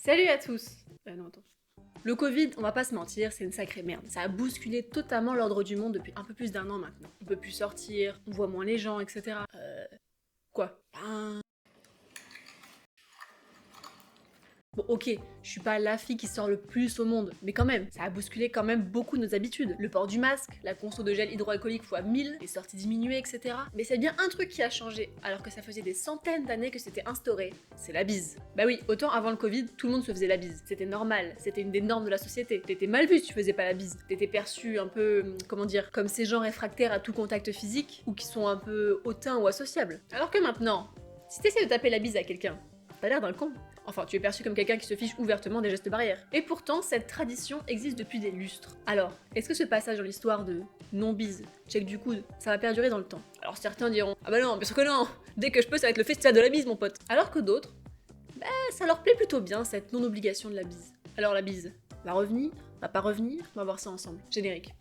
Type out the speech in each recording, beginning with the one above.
Salut à tous. Non, attends. Le Covid, on va pas se mentir, c'est une sacrée merde. Ça a bousculé totalement l'ordre du monde depuis un peu plus d'1 an maintenant. On peut plus sortir, on voit moins les gens, etc. Quoi? Bon, ok, je suis pas la fille qui sort le plus au monde, mais quand même, ça a bousculé quand même beaucoup nos habitudes. Le port du masque, la conso de gel hydroalcoolique x 1000, les sorties diminuées, etc. Mais c'est bien un truc qui a changé, alors que ça faisait des centaines d'années que c'était instauré, c'est la bise. Bah oui, autant avant le Covid, tout le monde se faisait la bise. C'était normal, c'était une des normes de la société. T'étais mal vu si tu faisais pas la bise. T'étais perçu un peu, comment dire, comme ces gens réfractaires à tout contact physique, ou qui sont un peu hautains ou associables. Alors que maintenant, si t'essaies de taper la bise à quelqu'un, t'as l'air d'un con. Enfin, tu es perçu comme quelqu'un qui se fiche ouvertement des gestes barrières. Et pourtant, cette tradition existe depuis des lustres. Alors, est-ce que ce passage dans l'histoire de non-bise, check du coude, ça va perdurer dans le temps? Alors certains diront « Ah bah non, bien sûr que non. Dès que je peux, ça va être le festival de la bise, mon pote !» Alors que d'autres, ça leur plaît plutôt bien, cette non-obligation de la bise. Alors la bise, va revenir? Va pas revenir? On va voir ça ensemble. Générique.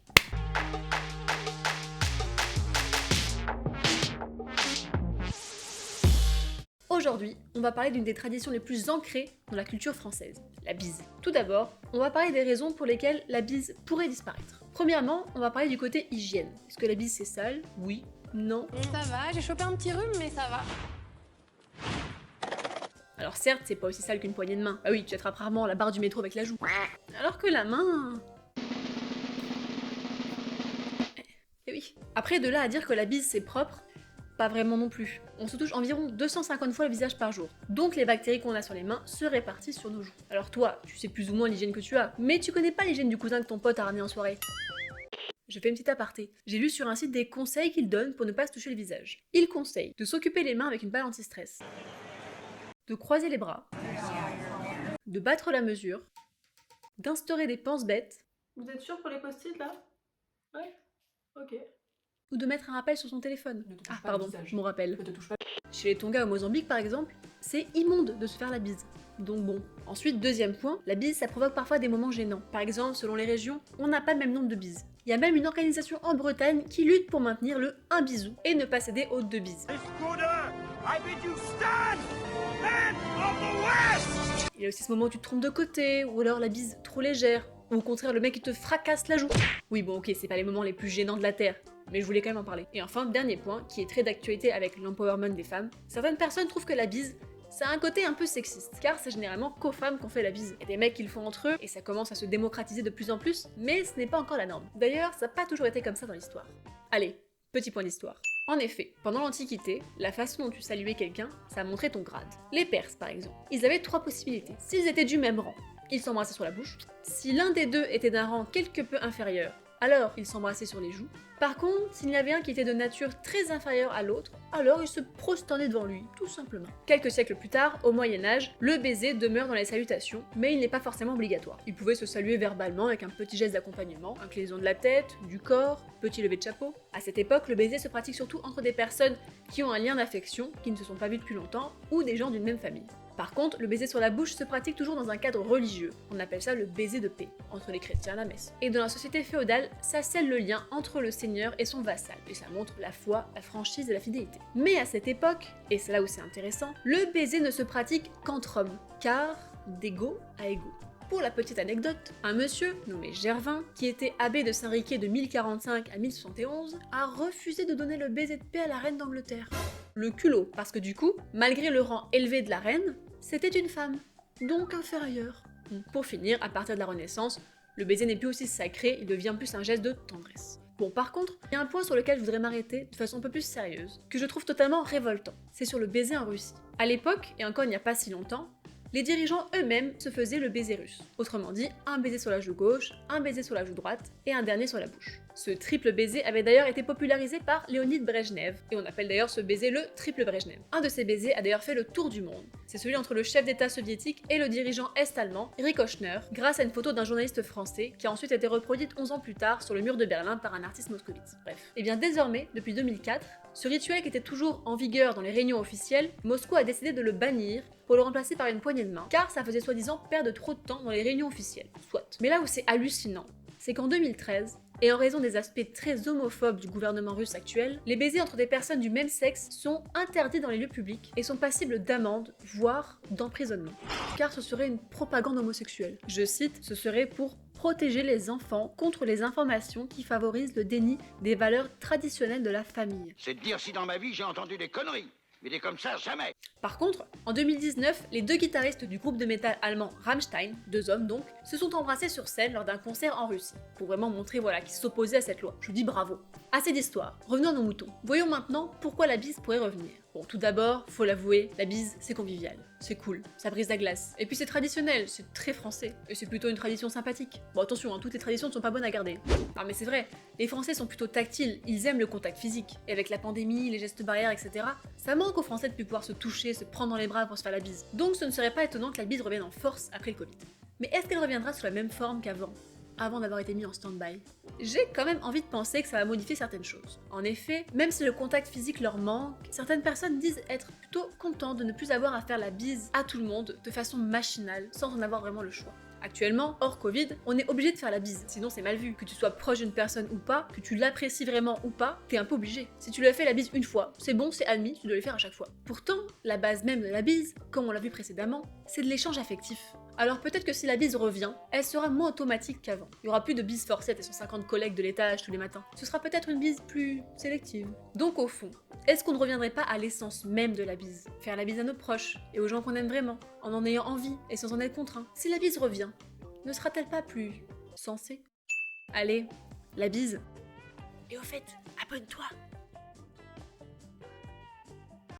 Aujourd'hui, on va parler d'une des traditions les plus ancrées dans la culture française, la bise. Tout d'abord, on va parler des raisons pour lesquelles la bise pourrait disparaître. Premièrement, on va parler du côté hygiène. Est-ce que la bise c'est sale? Oui? Non? Ça va, j'ai chopé un petit rhume, mais ça va. Alors certes, c'est pas aussi sale qu'une poignée de main. Ah oui, tu attrapes rarement la barre du métro avec la joue. Alors que la main... Eh oui. Après, de là à dire que la bise c'est propre, pas vraiment non plus. On se touche environ 250 fois le visage par jour. Donc les bactéries qu'on a sur les mains se répartissent sur nos joues. Alors toi, tu sais plus ou moins l'hygiène que tu as, mais tu connais pas l'hygiène du cousin que ton pote a ramené en soirée. Je fais une petite aparté. J'ai lu sur un site des conseils qu'il donne pour ne pas se toucher le visage. Il conseille de s'occuper les mains avec une balle anti-stress, de croiser les bras, de battre la mesure, d'instaurer des pense-bêtes. Vous êtes sûr pour les post-it là? Ouais. Ok. Ou de mettre un rappel sur son téléphone. Ah pardon, mon rappel. Ne te touche pas. Chez les Tonga au Mozambique par exemple, c'est immonde de se faire la bise. Donc bon. Ensuite, deuxième point, la bise ça provoque parfois des moments gênants. Par exemple, selon les régions, on n'a pas le même nombre de bises. Il y a même une organisation en Bretagne qui lutte pour maintenir le 1 bisou et ne pas céder aux 2 bises. Il y a aussi ce moment où tu te trompes de côté, ou alors la bise trop légère, ou au contraire le mec qui te fracasse la joue. Oui bon ok, c'est pas les moments les plus gênants de la Terre, mais je voulais quand même en parler. Et enfin, dernier point, qui est très d'actualité avec l'empowerment des femmes, certaines personnes trouvent que la bise, ça a un côté un peu sexiste, car c'est généralement qu'aux femmes qu'on fait la bise. Il y a des mecs qui le font entre eux, et ça commence à se démocratiser de plus en plus, mais ce n'est pas encore la norme. D'ailleurs, ça n'a pas toujours été comme ça dans l'histoire. Allez, petit point d'histoire. En effet, pendant l'Antiquité, la façon dont tu saluais quelqu'un, ça montrait ton grade. Les Perses, par exemple, ils avaient 3 possibilités. S'ils étaient du même rang, ils s'embrassaient sur la bouche. Si l'un des deux était d'un rang quelque peu inférieur, alors ils s'embrassaient sur les joues. Par contre, s'il y en avait un qui était de nature très inférieure à l'autre, alors ils se prosternaient devant lui, tout simplement. Quelques siècles plus tard, au Moyen-Âge, le baiser demeure dans les salutations, mais il n'est pas forcément obligatoire. Ils pouvaient se saluer verbalement avec un petit geste d'accompagnement, inclinaison de la tête, du corps, petit lever de chapeau. À cette époque, le baiser se pratique surtout entre des personnes qui ont un lien d'affection, qui ne se sont pas vues depuis longtemps, ou des gens d'une même famille. Par contre, le baiser sur la bouche se pratique toujours dans un cadre religieux. On appelle ça le baiser de paix, entre les chrétiens à la messe. Et dans la société féodale, ça scelle le lien entre le seigneur et son vassal, et ça montre la foi, la franchise et la fidélité. Mais à cette époque, et c'est là où c'est intéressant, le baiser ne se pratique qu'entre hommes, car d'égo à égo. Pour la petite anecdote, un monsieur nommé Gervin, qui était abbé de Saint-Riquier de 1045 à 1071, a refusé de donner le baiser de paix à la reine d'Angleterre. Le culot, parce que du coup, malgré le rang élevé de la reine, c'était une femme, donc inférieure. Pour finir, à partir de la Renaissance, le baiser n'est plus aussi sacré, il devient plus un geste de tendresse. Bon, par contre, il y a un point sur lequel je voudrais m'arrêter de façon un peu plus sérieuse, que je trouve totalement révoltant. C'est sur le baiser en Russie. À l'époque, et encore il n'y a pas si longtemps, les dirigeants eux-mêmes se faisaient le baiser russe. Autrement dit, un baiser sur la joue gauche, un baiser sur la joue droite et un dernier sur la bouche. Ce triple baiser avait d'ailleurs été popularisé par Léonid Brejnev, et on appelle d'ailleurs ce baiser le triple Brejnev. Un de ces baisers a d'ailleurs fait le tour du monde. C'est celui entre le chef d'État soviétique et le dirigeant est-allemand, Erich Hochner, grâce à une photo d'un journaliste français qui a ensuite été reproduite 11 ans plus tard sur le mur de Berlin par un artiste moscovite. Bref. Et bien désormais, depuis 2004, ce rituel qui était toujours en vigueur dans les réunions officielles, Moscou a décidé de le bannir pour le remplacer par une poignée de main, car ça faisait soi-disant perdre trop de temps dans les réunions officielles. Soit. Mais là où c'est hallucinant, c'est qu'en 2013, Et en raison des aspects très homophobes du gouvernement russe actuel, les baisers entre des personnes du même sexe sont interdits dans les lieux publics et sont passibles d'amende, voire d'emprisonnement. Car ce serait une propagande homosexuelle. Je cite, ce serait pour protéger les enfants contre les informations qui favorisent le déni des valeurs traditionnelles de la famille. C'est de dire si dans ma vie j'ai entendu des conneries. Mais des comme ça, jamais. Par contre, en 2019, les deux guitaristes du groupe de métal allemand Rammstein, deux hommes donc, se sont embrassés sur scène lors d'un concert en Russie, pour vraiment montrer qu'ils s'opposaient à cette loi. Je vous dis bravo. Assez d'histoire, revenons à nos moutons. Voyons maintenant pourquoi la bise pourrait revenir. Bon, tout d'abord, faut l'avouer, la bise c'est convivial, c'est cool, ça brise la glace. Et puis c'est traditionnel, c'est très français, et c'est plutôt une tradition sympathique. Bon attention, toutes les traditions ne sont pas bonnes à garder. Non mais c'est vrai, les Français sont plutôt tactiles, ils aiment le contact physique. Et avec la pandémie, les gestes barrières, etc., ça manque aux Français de plus pouvoir se toucher, se prendre dans les bras pour se faire la bise. Donc ce ne serait pas étonnant que la bise revienne en force après le Covid. Mais est-ce qu'elle reviendra sous la même forme qu'avant d'avoir été mis en stand-by? J'ai quand même envie de penser que ça va modifier certaines choses. En effet, même si le contact physique leur manque, certaines personnes disent être plutôt contentes de ne plus avoir à faire la bise à tout le monde de façon machinale, sans en avoir vraiment le choix. Actuellement, hors Covid, on est obligé de faire la bise, sinon c'est mal vu. Que tu sois proche d'une personne ou pas, que tu l'apprécies vraiment ou pas, t'es un peu obligé. Si tu lui as fait la bise une fois, c'est bon, c'est admis, tu dois le faire à chaque fois. Pourtant, la base même de la bise, comme on l'a vu précédemment, c'est de l'échange affectif. Alors peut-être que si la bise revient, elle sera moins automatique qu'avant. Il y aura plus de bise forcette et 150 collègues de l'étage tous les matins. Ce sera peut-être une bise plus sélective. Donc au fond, est-ce qu'on ne reviendrait pas à l'essence même de la bise? Faire la bise à nos proches et aux gens qu'on aime vraiment, en ayant envie et sans en être contraint. Si la bise revient, ne sera-t-elle pas plus sensée? Allez, la bise. Et au fait, abonne-toi.